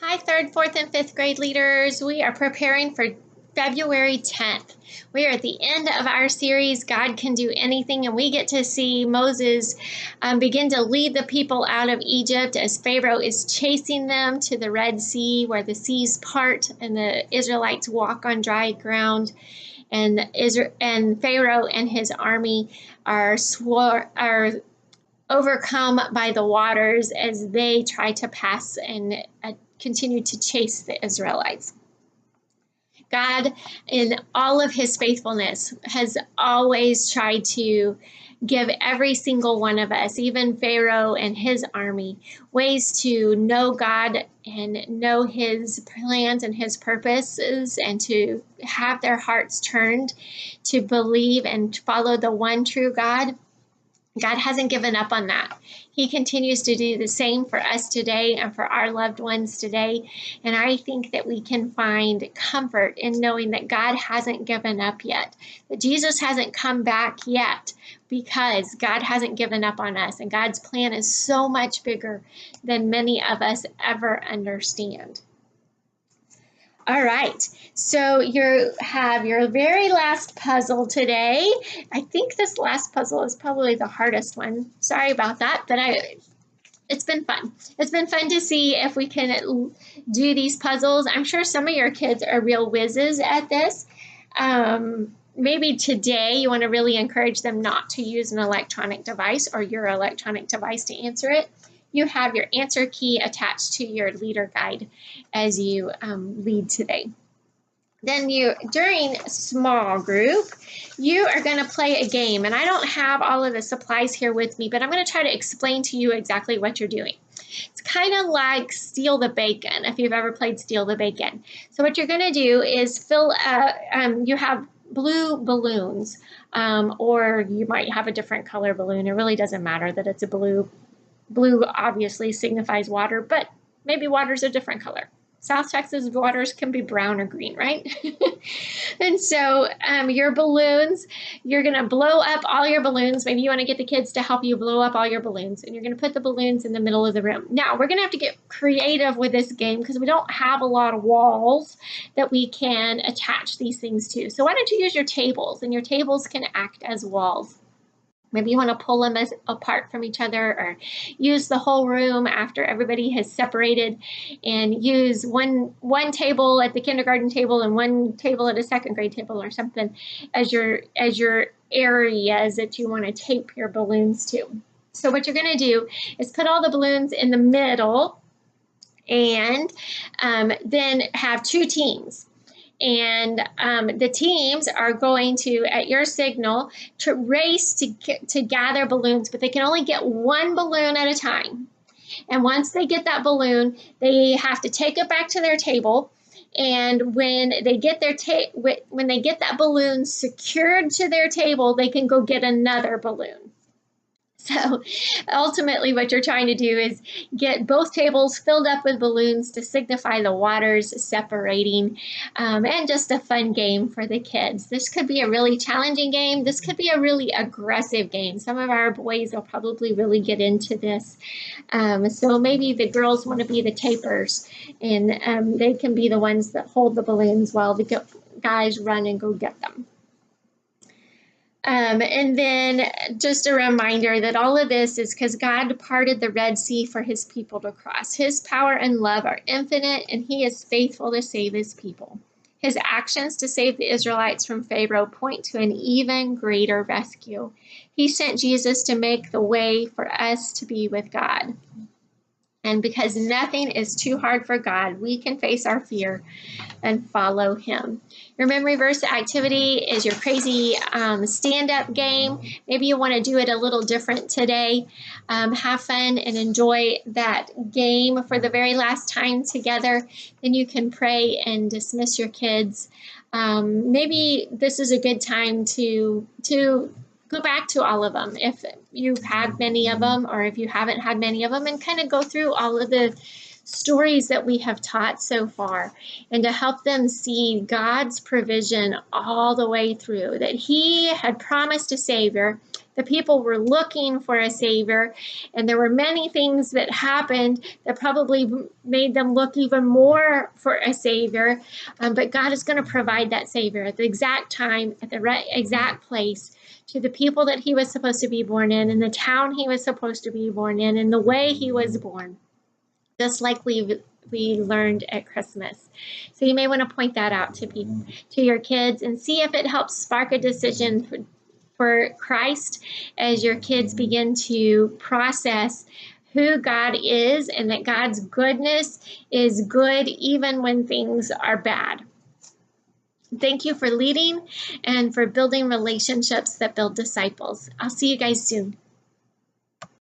Hi, third, fourth, and fifth grade leaders. We are preparing for February 10th. We are at the end of our series, God Can Do Anything, and we get to see Moses begin to lead the people out of Egypt as Pharaoh is chasing them to the Red Sea, where the seas part and the Israelites walk on dry ground. And Pharaoh and his army are overcome by the waters as they try to pass and continue to chase the Israelites. God, in all of his faithfulness, has always tried to give every single one of us, even Pharaoh and his army, ways to know God and know his plans and his purposes, and to have their hearts turned to believe and follow the one true God. God hasn't given up on that. He continues to do the same for us today and for our loved ones today. And I think that we can find comfort in knowing that God hasn't given up yet, that Jesus hasn't come back yet, because God hasn't given up on us. And God's plan is so much bigger than many of us ever understand. All right, so you have your very last puzzle today. I think this last puzzle is probably the hardest one. Sorry about that, but it's been fun. It's been fun to see if we can do these puzzles. I'm sure some of your kids are real whizzes at this. Maybe today you want to really encourage them not to use an electronic device or your electronic device to answer it. You have your answer key attached to your leader guide as you lead today. Then during small group, you are going to play a game. And I don't have all of the supplies here with me, but I'm going to try to explain to you exactly what you're doing. It's kind of like Steal the Bacon, if you've ever played Steal the Bacon. So what you're going to do is you have blue balloons, or you might have a different color balloon. It really doesn't matter that it's a blue. Blue obviously signifies water, but maybe water's a different color. South Texas waters can be brown or green, right? And so your balloons, you're going to blow up all your balloons. Maybe you want to get the kids to help you blow up all your balloons, and you're going to put the balloons in the middle of the room. Now, we're going to have to get creative with this game because we don't have a lot of walls that we can attach these things to. So why don't you use your tables, and your tables can act as walls. Maybe you want to pull them apart from each other, or use the whole room after everybody has separated, and use one table at the kindergarten table and one table at a second grade table or something as your areas that you want to tape your balloons to. So what you're going to do is put all the balloons in the middle, and then have two teams. And the teams are going to, at your signal, to race to gather balloons, but they can only get one balloon at a time. And once they get that balloon, they have to take it back to their table. And when they get that balloon secured to their table, they can go get another balloon. So ultimately what you're trying to do is get both tables filled up with balloons to signify the waters separating, and just a fun game for the kids. This could be a really challenging game. This could be a really aggressive game. Some of our boys will probably really get into this. So maybe the girls want to be the tapers, and they can be the ones that hold the balloons while the guys run and go get them. And then just a reminder that all of this is because God parted the Red Sea for his people to cross. His power and love are infinite, and he is faithful to save his people. His actions to save the Israelites from Pharaoh point to an even greater rescue. He sent Jesus to make the way for us to be with God. And because nothing is too hard for God, we can face our fear and follow him. Your memory verse activity is your crazy stand-up game. Maybe you want to do it a little different today. Have fun and enjoy that game for the very last time together. Then you can pray and dismiss your kids. Maybe this is a good time to go back to all of them if you've had many of them, or if you haven't had many of them, and kind of go through all of the stories that we have taught so far, and to help them see God's provision all the way through, that he had promised a Savior, The people were looking for a Savior, and there were many things that happened that probably made them look even more for a Savior. But God is going to provide that Savior at the exact time, at the exact place, to the people that he was supposed to be born in the town he was supposed to be born in the way he was born, just like we learned at Christmas. So you may want to point that out to your kids and see if it helps spark a decision for Christ as your kids begin to process who God is and that God's goodness is good even when things are bad. Thank you for leading and for building relationships that build disciples. I'll see you guys soon.